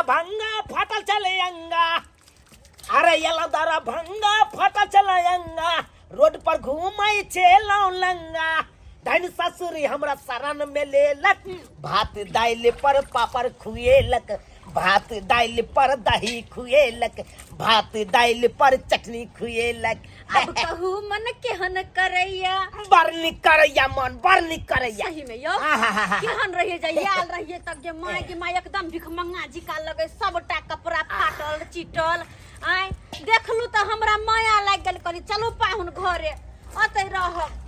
भंगा फाटल चले अंगा, अरे यला दारा भंगा फाटल चले अंगा, रोड पर घूमै छे लौलंगा, धन ससुरी हमरा शरण में लेलक, भात दाइल पर पापड़ खुएलक, भात दाइल पर दही खुएलक, भात दाइल पर चटनी खुएलक। अब कहू मन केहन करैया, बड़ निक करैया मन, बड़ निक करैया। सही में यो केहन रहिए जइयाल रहिए तब जे माय एकदम भिखमंगा जिका लगे, सबटा कपड़ा फाटल चिटल। आय देखलू त हमरा माया लाग गेल, कहली चलू पाहुन घरे अतै रहब।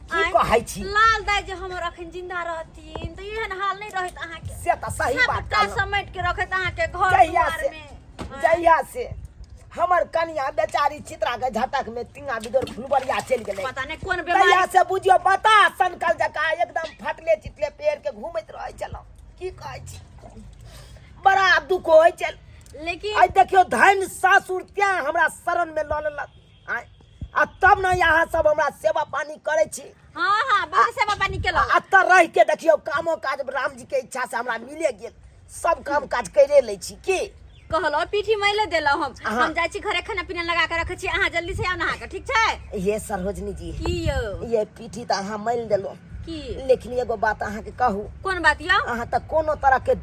की कहै छी लाल दाई जे हमर अखन जिंदा रहथिन त एहन हाल नहीं रहत अहाँ के। से त सही बात का समेट के रखत अहाँ के घर द्वार में। जहिया से हमर कन्या बेचारी चित्रा के झटक में तिंगा बिदर फुलबरिया चल गेलै, पता नहीं कोन बीमारी। तहिया से बुझियो बता सनकल जका एकदम फटले चितले पेड़ के घूमैत रहै छलौ। की कहै छी बड़ा दुख होय छल। लेकिन आई देखियो धन सासुर त्या हमरा शरण में ल लेलक, आ तब न यहाँ सब हमरा सेवा पानी करे छी। हाँ हाँ बहुत सेवा पानी केलो। अत्तर रह के देखियो कामो काज राम जी के इच्छा से हमरा मिले गेल, सब काम काज करे ले छी। की कहलो पीठी मैले देलो हम जाय छी घरे खाना पीना लगा के रखे छी, अहाँ जल्दी से आउ नहा के, ठीक छै? ये सरोजनी जी की यो ये पीठी त अहाँ मैल देलो, की लेकिन एगो बात अहाँ के कहू। कोन बात यो? अहाँ त कोनो तरह के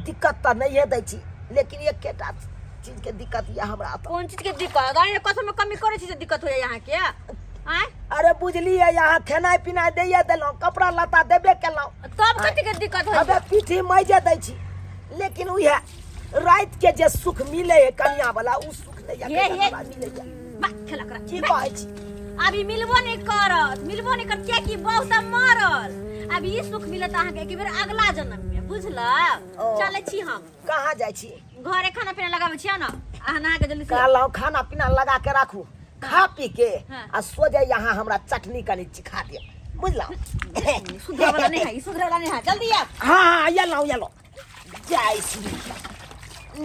दिक्कत त नहीं दै छी, लेकिन एकेटा चीज के दिक्कत या हमरा त। कौन चीज के दिक्कत? गाय कसम में कमी करे छी से दिक्कत होय यहाँ के। आय अरे बुझलिए यहाँ खाना पीना दैया देलो, कपड़ा लत्ता देबे केलो, तब कथि के दिक्कत होय? अबे पीठी मैजे दै छी, लेकिन उहे रात के जे सुख मिले है कन्या वाला उ सुख नहीं ये मिले। बात खेला कर की कहै छी अभी मिलबो नहीं करत, मिलबो नहीं करत कि बहुत मरल। अभी ई सुख मिलत अहाँ के बेर अगला जन्म में, बुझला? चले छी हम। कहाँ जाय छी? घरे खाना पीना लगाबै छी ना, अहाँ नहा के जल्दी से कहलौ खाना पीना लगा के राखू, खा पी के हाँ। आ सोजे यहाँ हमरा चटनी कनी चिखा दिया, बुझलौ? सुधरा वाला नहीं है, सुधरा वाला नहीं है, जल्दी आ। हाँ येलो जय श्री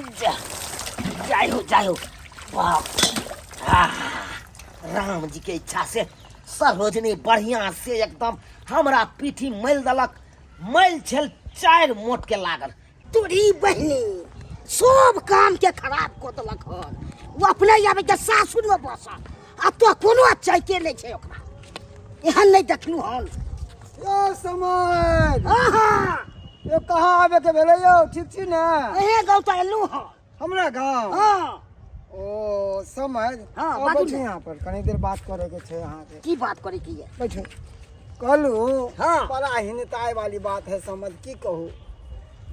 जय हो बाप। राम जी के इच्छा से सरोजनी बढ़िया से एकदम हमरा पीठी मैल दलक, मैल छल 4 मोट के लागल। तोरी बहनी सब काम के खराब को दलक हन, वो अपने आबे के सासुर में बसा, आ तो कोनो चाहिए नहीं छै ओकरा, एहन नहीं देखलू हन। यो समय आहा ये कहाँ आवे के भेले यो? ठीक छी ना? एहे गाँव तो एलू हन। हमरा गांव? हाँ ओ समझ। हाँ, अब बाजू बैठू ने। यहाँ पर, कनी देर बात करे के छे यहाँ के। की बात करे की है? बैठू। कहलू हाँ। बड़ा हिनताई वाली बात है समझ, की कहू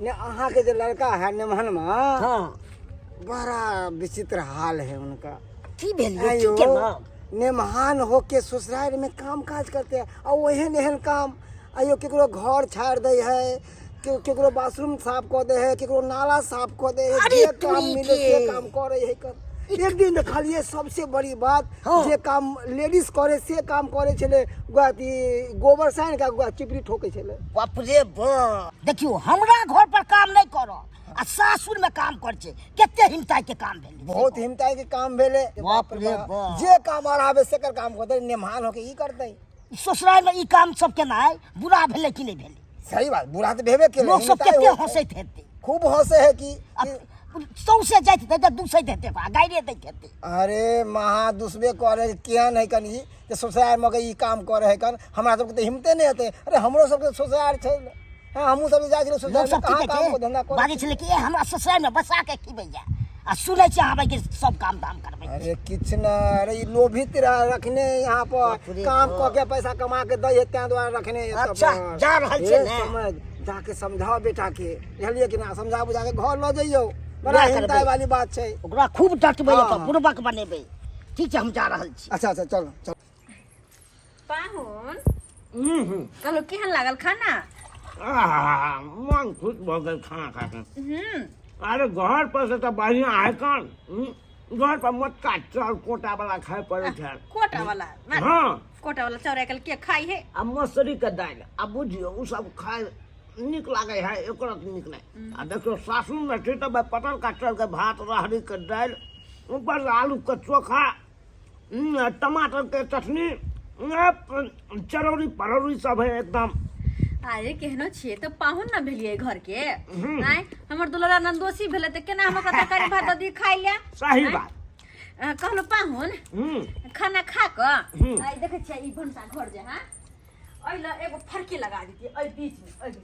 ने अहाँ के जो लड़का है निमहन में, हाँ बड़ा विचित्र हाल है उनका। की भेल ये? आयो, की के नाम? निमहान होके ससुराल में काम काज करते हैं, और ओहन एहन काम आयो केकरो घर छाड़ दे है, केकरो बाथरूम साफ कर दे है, केकरो नाला साफ कर दे है, अरे जे काम तुई मिले के। से काम करे है कर। एक दिन देखलिए सबसे बड़ी बात, हाँ। जे काम लेडीज करे से काम करे छले, गोबर साइन का चिपरी ठोके छले। बाप रे बाप, देखियो हमरा घर पर काम नहीं करो आ सासुर में काम कर छे, केते हिमताई के काम भेल। बहुत हिमताई के काम भेले। बाप रे बाप। जे काम आवे से काम करते, निमहान होके ई करते। ससुराल में ई काम सब के ना बुरा भेले कि नहीं भेले? सही बात, बुरा तो भेबे केले। लोग सब केते हंसैत हेते, खूब हंसे है कि सौसे जाइत हेते त दूसैत हेते, गाइरे दैत हेते। अरे महा दुसबे करे किहन है कनी जे ससुराल में ई काम करे है कन, हमरा सबके तो हिम्मते नहीं होते। अरे हमरो सबके ससुराल छै, हां हमहु सब जाय छियै लोग ससुराल सब में, कहां काम को की धंधा करे। बाजे छले कि ए हमरा ससुराल में बसा के खिबै जा आ सुनै छी आबै के सब काम दाम करबै। अरे किछ न, अरे ई लोभित रखने यहाँ पर बाप रे काम बाप। क के पैसा कमा के दै है, तै द्वारा रखने है। अच्छा, जा रहल छै ने? समझ जाके समझाओ बेटा के, बुझलिए कि ना? समझा बुझा के घर ल जइयो, बड़ा क्या करबै? हिमताई वाली बात छै। ओकरा खूब डटबै, हाँ, त हाँ। बुरबक बनेबै। ठीक छै, हम जा रहल छी। अच्छा चलो चलो। पाहुन कहलो केहन लागल खाना? मन खुश भ गए खाना खा के। अरे घर पर से तो बढ़िया है कौन, घर पर मोटका चाउर कोटा वाला खाए पड़े छे। कोटा वाला? हाँ, कोटा वाला चाउर आइकाल्हि के खाई है? आ मसूरी के दाल, आ बुझियो उ सब खाए निक लागे है, एकरा निक नहीं। आ देखियो सासुर में थी तो पटल का चाउर के भात, राहड़ी के दाल, ऊपर से आलू के चोखा, टमाटर के चटनी, चरौरी परौरी सब है एकदम। अरे केहनो छिए तो पाहुन न भेलिए घर के आय हमर दुलरा नंदोसी भेले त केना हम कत करी भात दी खाइ ले सही बात कहलो पाहुन खाना खा क आई देखे छिए ई भंसा घर जे हां ओइला एगो फरकी लगा देती ओइ बीच में बस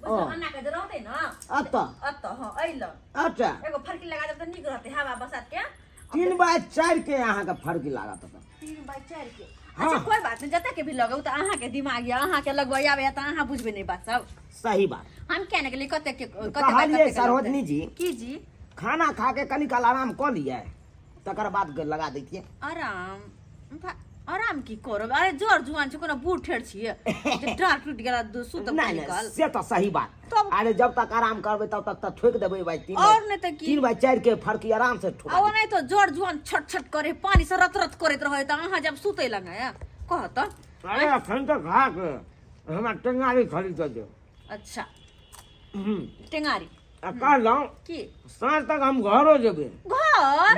अन्ना के रहते न अत हां ओइला अच्छा एगो फरकी लगा दे त निक रहते हवा बसात के 3x4 के यहाँ का फर्क लागत 3x4 के अच्छा कोई बात नहीं जता के भी लगाऊ त अहाँ के दिमाग या अहाँ के लगवा आवे त अहाँ बुझबे नहीं बात सब सही बात हम कहने के लिए कते कहलिए सरोजनी जी की जी खाना खा के कनी काल आराम कर लिए तकर बाद लगा देतिए आराम की करब अरे जोर जुआन छ कोनो बूढ़ ठेर छिए जे डांट टूट गेला सुत नहीं से तो सही बात अरे जब तक आराम करबे तब तक तो ठोक देबे भाई 3 और नहीं त की 3x4 के फर्क आराम से ठोक अब नहीं तो जोर जुआन छट छट करे पानी से रत रत करत रहे त अहाँ जब सुते लगा कह त अरे अखन तो खा के हमरा टेंगारी खरीद दे अच्छा टेंगारी कह लो की सांझ तक हम घरो जेबे घर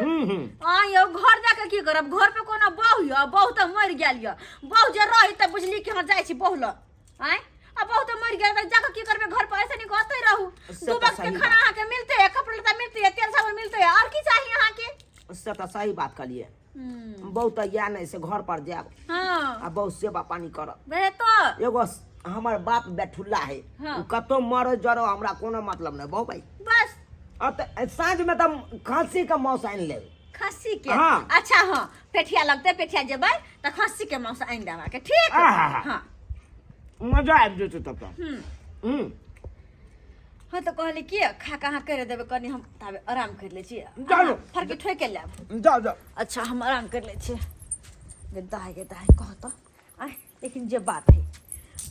यो घर जाके की करब घर पे कोनो बहु या बहु त मर गेल या बहु जे रही त बुझली कि हम जाय छी बहुल आय अब बहु त मर गेल त जाके की करबे घर पे ऐसे नहीं कहते रहू दो वक्त के खाना आके मिलते है कपड़ा लत्ता मिलते है तेल साबुन मिलते है और की चाहिए यहां के उससे तो सही बात कलिए बहुत या नहीं से घर पर जाब हां आ बहुत सेवा पानी करब बे तो एगो हमर बाप बैठुल्ला है उ कतो मरो जरो हमरा कोनो मतलब नहीं बहु भाई बस अब सांझ में तो खांसी का मौस आन ले खस्सी के अच्छा हां पेठिया लगते पेठिया जेबै त खस्सी के मौस आइन देबा के ठीक हां मजा आ जेते तब हाँ तो कहले कि खा कहाँ कर देबे कनी हम ताबे आराम कर ले छी चलो फरके ठोक के लेब जाओ अच्छा हम आराम कर ले छी दाई कह तो आय लेकिन जे बात है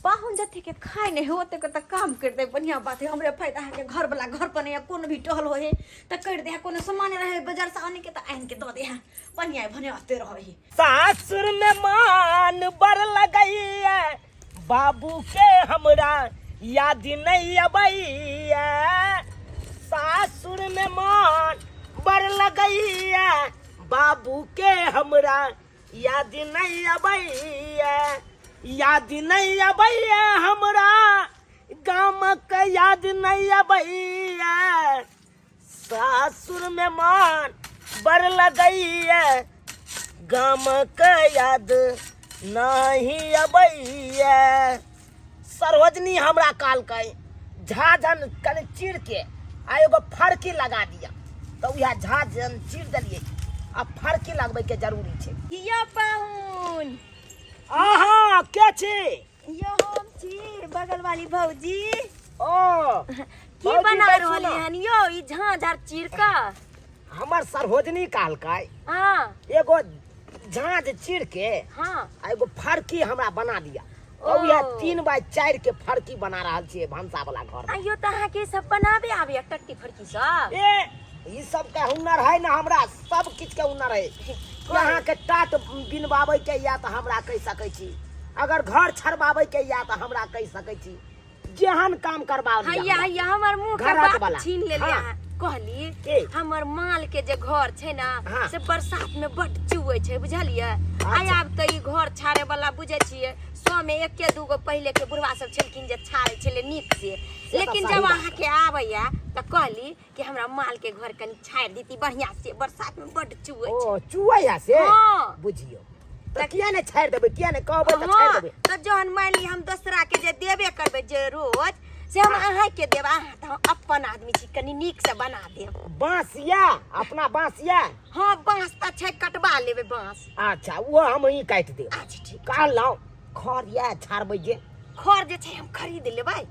पाहुन जथे के खाए नहीं होते के त काम कर दे बढ़िया बात है हमरे फायदा है के घर वाला घर पर नहीं कोनो भी टहल होए त कर दे कोनो सामान रहे बाजार से आने के त आन के दे दे बढ़िया भने आते रही सासुर में मान बर लगई है बाबू के हमरा याद नहीं अबैया सासुर में मान बर लगई है बाबू के हमरा याद नहीं अबैया याद नहीं अबैया हमरा गाम के याद नहीं अबैया सासुर में मान बर लगई है गाम के याद नहीं अबैया सरोजनी हमरा काल के झाझन कने चीर के आ एगो फरकी लगा दिया तो यह झाझन चीर दिलिए अब फरकी लगबे के जरूरी छै यो पाहुन आहा क्या छे यो हम छी बगल वाली भौजी ओ की बना रहली हन यो ई झाझर चीर का हमर सरोजनी काल के हां एगो झाझ चीर के हां एगो फरकी हमरा बना दिया और यह 3x4 के फरकी बना रहल छिए भंसा वाला घर आइयो त अहाँ के सब बनाबे आवे एक टट्टी फरकी सब ए ई सब का हुनर है ना हमरा सब किछ के हुनर है यहाँ के टाट बिनबाबे के या त हमरा कह सकै छी अगर घर छरबाबे के या त हमरा कह सकै छी जेहन काम करबाओ हैया हमर मुंह के बात छीन लेलिया कहली हमर माल के जे घर छै ना से बरसात में बड चुए छै बुझलिए आय आब त ई घर छाड़े वाला बुझे छिए 100 में एके दूगो पहले के बुढ़वा सब छलकिन जे छाड़े छले नीक से लेकिन जब अहाँ के आबैया त कहली कि हमरा माल के घर कनी छाड़ दीती बढ़िया से बरसात में बड चुए ओ चुआ से बुझियो त किया ने छाड़ देबे किया ने कहबे त छाड़ देबे त जहन मान ली हम दूसरा के जे देबे करबे जे रोज से हम अहाँ के देब अहाँ त अपन आदमी छी कनी नीक से बना देब बांसिया अपना बांसिया हां बांस त छै कटवा लेबे बांस अच्छा वो हम ही काट देब अच्छा ठीक काल लाओ खर या छाड़बे जे खर जे छै हम खरीद लेबै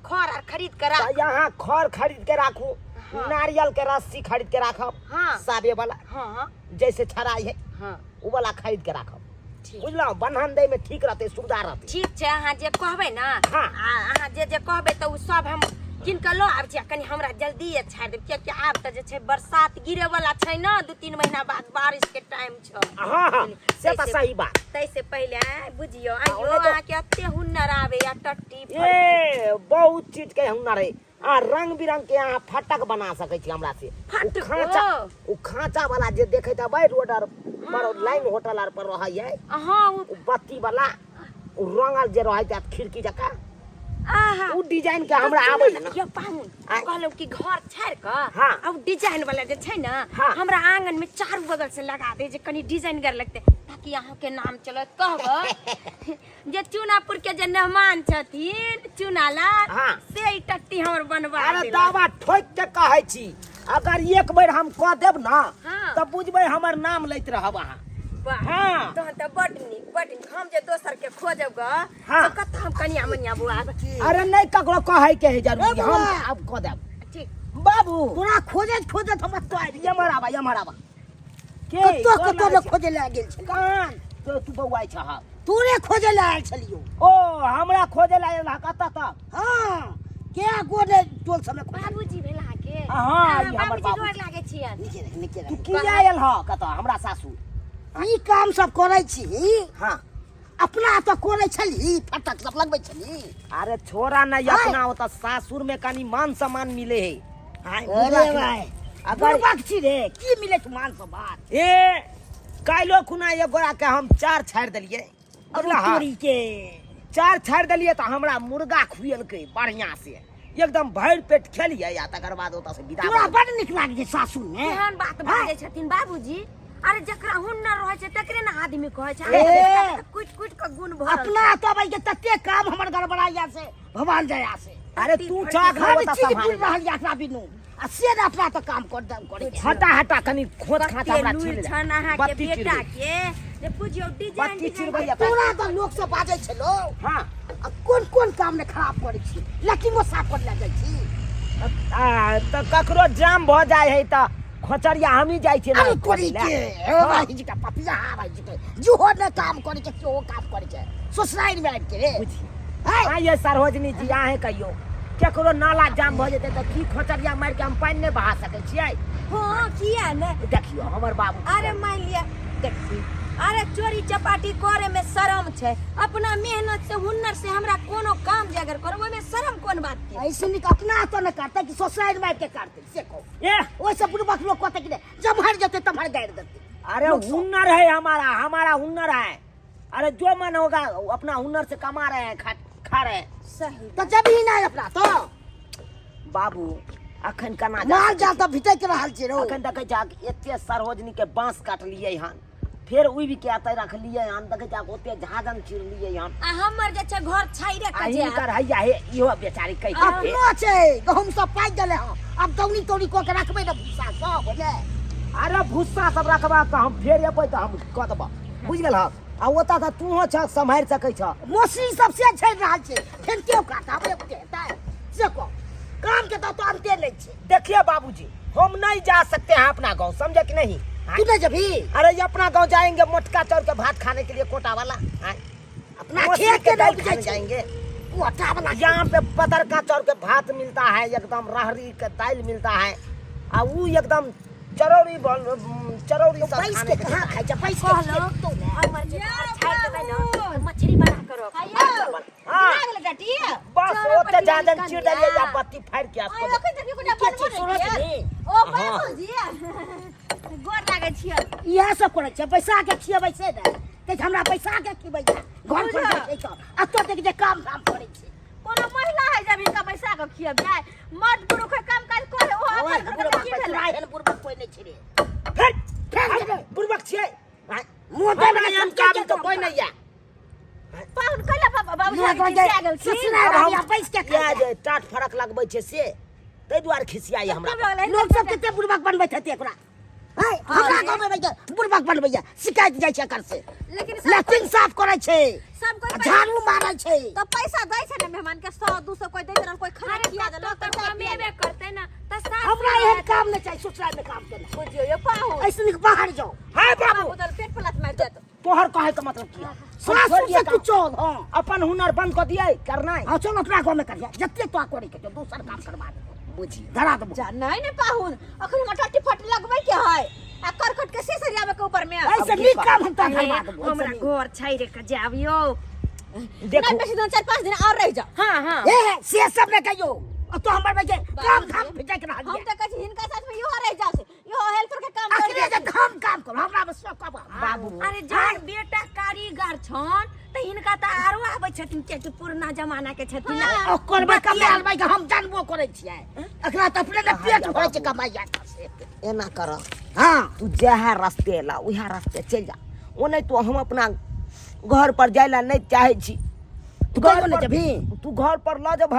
खर आर खरीद के राख यहाँ खर खरीद के राखू नारियल के रस्सी खरीद के राखब साबे वाला हां जैसे छराई है हां उ वाला खरीद के राखब बुझलौ बन्हन दे में ठीक रहते सुविधा रहते ठीक छै अहाँ जे कहबै ना अहाँ जे जे कहबै त उ सब हम किन के लो आब छै कनी हमरा जल्दी छाड़ देब किया कि आब त जे छै बरसात गिरे वाला छै ना 2-3 महीना बाद बारिश के टाइम छ हां से त सही बात तैसे पहले बुझियो आइयो अहाँ के अत्ते हुनर आवे या टट्टी ए बहुत चीज के हुनर है आ रंग बिरंग के यहाँ फटक बना सकै छी हमरा से उ खांचा वाला जे देखे त भाई रोड पर लाइन होटल आर पर रहै है हां उ बत्ती वाला उ रंगल जे रहै त खिड़की जका आहा उ डिजाइन के हमरा आबै है ना ये पाहुन कहलो कि घर छाड़ क हाँ। अब डिजाइन वाला जे छै ना हाँ। हमरा आंगन में चारों बगल से लगा दे जे कनी डिजाइन कर लगते ताकि यहाँ के नाम चलत कहब जे चुनापुर के जे मेहमान छथिन चुनालाल हाँ। से ई टट्टी हमर बनवा अरे देला। दावा ठोक के कहै छी अगर एक बेर हम कह देब ना हाँ। तब बुझबै हमर नाम लैत रहब अहाँ वाह हाँ। तहन त बड नीक हम जे दोसर के खोजब ग हाँ। तो कत हम कनिया मनिया बुआ अरे नहीं ककरो कहै के है जरूरी ए हम बउआ। अब कह देब ठीक बाबू तोरा खोजत हम तो आबि गेल यमर आबा के कतो कोन कतो आबै ने छै? खोजे ले गेल छल कान तो तू बौआइ छ तोरे खोजे ले आयल छलियो ओ हमरा खोजे ला एला कत तक हाँ के गोने टोल समय खोजे बाबूजी भेला के हाँ, ई हमर बाबूजी बाबू। गोर लागे छियन नीचे रह नीचे तू रह की आयल ह कत हमरा सासू ई काम सब करै छी हाँ अपना तो कोने छली फटक सब लगबै छली अरे छोरा नहीं हाय। अपना होता सासुर में कनी मान सम्मान मिले है हाय, अरे बुझला कि- भाई अगर बुढ़बक छी रे की मिले छ मान सब बात ए काइलो खुना ये गोरा के हम 4 छाड़ देलिए बुझला हा? तोरी के 4 छाड़ देलिए तो हमरा मुर्गा खुएलकै बढ़िया से एकदम भर पेट खेलिए या तकर बाद ओता से विदा तोरा भऽ बड़ निक लागे छै सासुर में एहन बात बाजै छथिन बाबूजी अरे जकरा हुनर रहै छै तकरे ना आदमी कहै छै ए। कुछ कुछ के गुण भरल अपना तो भाई के तते काम हमर गड़बड़ाइया से भगवान दया से अरे तू चा घर घर चीज पुर रहल यात्रा बिनु आ से ने अपना तो काम कर दम करे छै। हटा हटा कनी खोद खात हमरा लूर छील छन अहाँ के बत्ती बेटा चिरबै। के जे बुझियो डिजाइन बत्ती डिजाइन चिरबै या तोरा तो लोग से बाजै छै लो हां आ कोन कोन काम ने खराब करे छी लेकिन वो साफ कर ले जाइ छी त ककरो जाम भ जाय है त खोचरिया हमी जाय छै अरे ना तोरी के ओ भाई जी का पपिया हा भाई जी के जो ने काम करे छै सेहो काम करे छै ससुराल में आबि के रे हाय आ ये सरोजनी जी आहे कहियो केकरो नाला जाम भ जेतै त की खोचरिया मार के हम पानी नहीं बहा सकै छियै हां किया ने देखियो हमर बाबू अरे मान लिया देखी अरे चोरी चपाटी करे में शरम छै अपना मेहनत से हुनर से हमरा कोनो काम जे अगर करबै में शरम कोन बात के ऐसे निक अपना तो न करते कि ससुराल में आबि के करते से को ए ओइसे बुढ़बक लोग कहते कि जब हट जाते तब हट गाड़ देते अरे हुनर है हमारा हुनर है अरे जो मन होगा अपना हुनर से कमा रहे हैं खा रहे हैं सही तो जब ही नहीं अपना तो बाबू अखन कना माल जाल तो भीतर के रहल छी रो अखन देखे जा एते सरोजनी के बांस काटलिए हन फिर उब के आते रखलिए हन देखे जा ओते झाजन चिरलिए हन आ हमर जे छै घर छाइरे आ के जे हिनकर हैया हे इहो बेचारी कहि के अपनो छै गहूम सब पाइ गेले ह अब दौनी तौनी को के रखबे न भूसा सब बुझले अरे भूसा सब रखबा त हम फेर एबै त हम क देबा बुझ गेल ह आ ओता त तू छ संभाल सकै छ मोसी सब से छै रहल छै फेन क्यों काटा बे हेता से को काम के तो अंते नहीं छै देखिए बाबूजी हम नहीं जा सकते हैं अपना गांव समझे कि नहीं हाँ? तू न जभी अरे ये अपना गांव जाएंगे मोटका चाउर के भात खाने के लिए कोटा वाला हाँ? अपना मौसी खेत के दाल लोग खाने जाए जाएंगे कोटा वाला यहाँ पे पतर का चाउर के भात मिलता है एकदम रहरी का दाल मिलता है आ वो एकदम चरौरी तो सब पैस खाने के के कहां लिए। खाइ छै पैस कहलो के तो ने हमर जे घर छाइर देबै न मछली बना करो हाँ लागल डटी बस ओते जाजन चिर देलिए या बत्ती फाड़ के आइ आपको अखन देखि कोटा के चीज बनबो सुनत नहीं नहीं ओ हाँ। बाबूजी गोर लागे छियै इहे सब करे छै पैसा के खियबै से ने ते हमरा पैसा के खिबै घर पर छै तो अतो तक जे काम करे छै कोनो महिला है जब इनका पैसा के खियब जाय मर्द पुरुष के काम काज करे ओ ओए अपन घर बुढ़बा की पैसा भेलै आइल बुढ़बा कोई नहीं छै रे फिर फेर बुर्बक छियै हाँ? मुंह दे हमरा यहाँ काम तो कोई नहीं है पाहुन कइला बाबूजी मुंह आगे दे खिसिया गेल छी ससुराल अब हम वाला पैस के क्या जे टाट फरक लगबै छै से तै दुआरे खिसियाई हमरा लोग सब कते बुढ़बक बनबै छथि एकरा है हमरा गांव में बैठ बुढ़बक बनबै शिकायत जाइ छै कर से लेकिन लैट्रिन साफ करे छै सब कोई झाड़ू मारै छै तो पैसा दै छै ने मेहमान के 100 200 कोई दै छै कोई खाना खिया देलो तो कमेबे करते ना त सास हमरा एहन काम नहीं चाहिए ससुराल में काम करना बुझियो ये पाहुन ऐसे निक बाहर जाओ हाय बाबू बोतल पेट पलट मार देत तोहर कहे का मतलब की है? सासुर से तू चल हां अपन हुनर बंद कर दिए करना है हां चल अपना गांव में कर जत्ते तो करे के दूसर काम करवा दे बुझी धरा दे जा नहीं ने पाहुन अखन हम टट्टी फट लगबै के है आ करकट के से सरियावे के ऊपर में ऐसे निक काम हम ता करवा दे हमरा घर छाइरे के जाबियो देखो नहीं बेसी दिन 4-5 दिन और रह जा हां हां ए से सब ने कहियो तो हमर में काम धाम भेजे के रह हम गया त कहै छी हिनका साथ में इहो रह जाओ से इहो हेल्पर के काम कर आखिर जे काम करो हमरा में सब कब बाबू अरे जान बेटा कारीगर छन त हिनका त आरो आबै छथिन के पुरना जमाना के छथिन ओकर में कमाल भाई हम जानबो करे छियै एकरा त अपने ने पेट भरै छै कमाइया से एना कर हां तू जहाँ रास्ते ला वहाँ रास्ते चल जा। वो नहीं तो हम अपना घर पर जाइला नहीं चाहे छी। तू घर पर जभी तू घर पर ला जब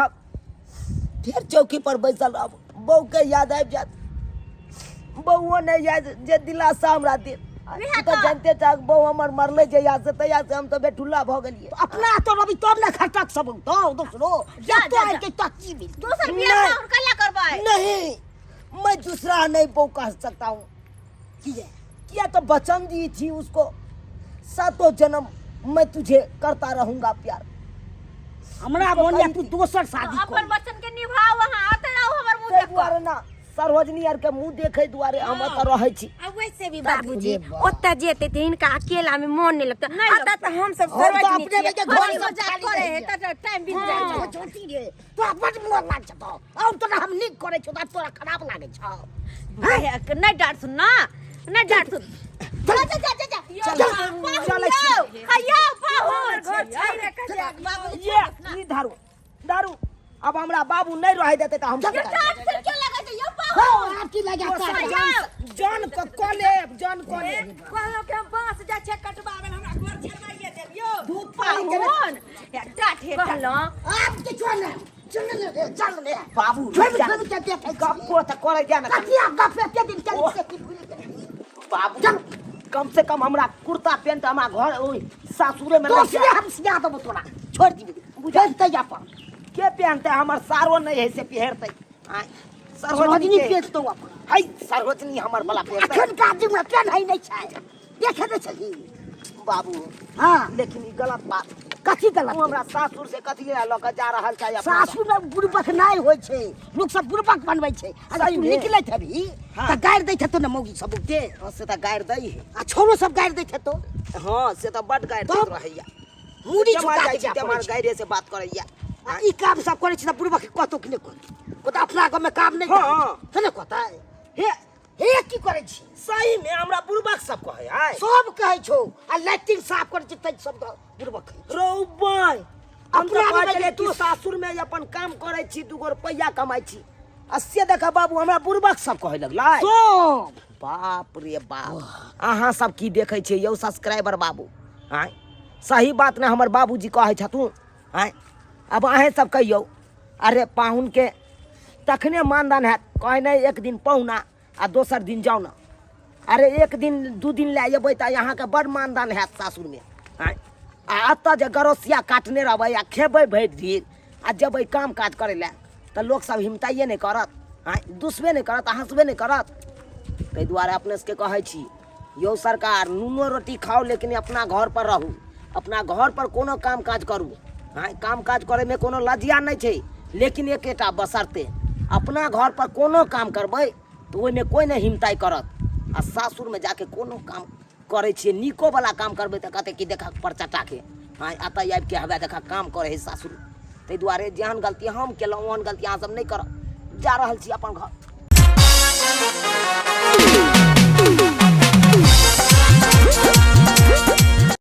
फिर चौकी पर बैसल रह बहू के याद आबि जात। बहू नहीं याद जे दिलासा हमरा दे तू तो जानते चाक बहू हमर मरले जया से तया से हम तो बेठुल्ला भ गेलिए। अपना तो रवि तब ना खटक सब तो दूसरो जा, तो जा, के तच्ची भी दूसर बियाह नहीं। और कला करबै नहीं मैं दूसरा नहीं बहू कह सकता हूँ। किया तो वचन दी थी उसको, सातों जन्म मैं तुझे करता रहूंगा प्यार। हमरा मोनिया तू दोसर शादी अपन कर वचन के निभाव वहां आते रहो हमर मुंह ताहि देख दुआरे ना सरोजनी आर के मुंह देखे दुआरे हम त रहै छी। आ वैसे भी बाबूजी ओत्ता जेते थे इनका अकेला में मन नहीं लगता। आता तो हम सब हम तो सरोजनी अपने में के घर घर मजाक खाली करे रहिए। त टाइम बीत जाय छै। छोटी रे तो अपन मोर लाग छ तो और तो हम निक करे छ त तोरा खराब लागे छ। नहीं डांट सुन ना, नहीं डांट सुन। जा जा जा जा चल खइयो पाहुन घर छै रे बाबूजी ये ई दारू दारू अब हमरा बाबू नहीं रह देते त हम क्या करें? डांट से क्यों लगा छै यो हां पाहुन आपकी लगे जान को कोले जान कोले कहलो के हम बांस जा छै कटबावे हमरा घर छरवाइए देबियो दूध पानी के पाहुन या डांट हे कहलो आप के छोड़ ले चल ले बाबू छोड़ जान के के कब को त करे जाना कतिया गप के दिन चल बाबू कम से कम हमरा कुर्ता पैंट हमरा घर ओई सासुरे में तो लग से जाए। हम सिया दबो तोरा छोड़ दी बुझते जा पर के पहनते हमर सारो नहीं है से पहनते आय सरोजनी सरोजनी के पेट तो अपन हई सरोजनी हमर बला पहनते अखन का दिन में केन है नहीं छै देखे दे छही बाबू हां लेकिन ई गलत बात कथी तू गलत हमरा सासुर से कथी ल के जा रहल छै अपना सासुर में बुड़बक नहीं होय छै लोग सब बुड़बक बनबै छै अगर सही तू में। निकलैत हबी हाँ। त गाड़ दै छतो न मौगी सब के हां से त गायर दई है आ छोरो सब गाड़ दै छतो हां से त बड गायर तो दैत रहैया मुड़ी जमा छुटा जाइ के छै हमर गायरे से बात करैया आ ई काम सब करे छी त बुड़बक कतो कि नहीं को त अपना गाँव में काम नहीं हाँ। तने कहता हे हे की करे छी सही में हमरा बुरबक सब कहे आय सब कहै छौ आ लैट्रिन साफ करे छी त सब बुड़बक रौबाई हम अपना तो में कहले तू सासुर में अपन काम करे छी 2 रुपया कमाई छी अस्से देखा बाबू हमरा बुरबक सब कहे लगला सब बाप रे बाप अहाँ सब की देखे छियै यौ सब्सक्राइबर बाबू आय सही बात ने हमर बाबूजी कहे छथुन आय अब अहें सब कहियो अरे पाहुन के तखने मानदान है कहे नहीं एक दिन पहुना आ दोसर दिन जाओ ना अरे एक दिन 2 दिन ले अबै त यहाँ के बड़ मानदान है सासुर में आय आ अत जे गरोसिया काटने रहबै आ खेबै भरि दिन आ जबै काम काज करे ले त लोग सब हिमताइए नहीं करत आय दुसबे नहीं करत हंसबे नहीं करत ताहि दुआरे अपने सबके कहै छी यौ सरकार नूनो रोटी खाओ लेकिन अपना घर पर रहू अपना घर पर कोनो काम काज करू हाँ काम काज करे में कोनो लजिया नहीं छै लेकिन एकेटा बसरते अपना घर पर कोनो काम करबै तो ओहिमे कोई नहीं हिमताई करत आ सासुर में जाके कोनो काम करे छियै नीको वाला काम करबै तऽ कहते कि देखा परचटा के हाँ अतः आबि के हवे देखा काम करे है सासुर ताहि दुआरे जेहन गलती हम केलहुँ ओहन गलती अहाँ सब नहीं करब जा रहल छी अपन घर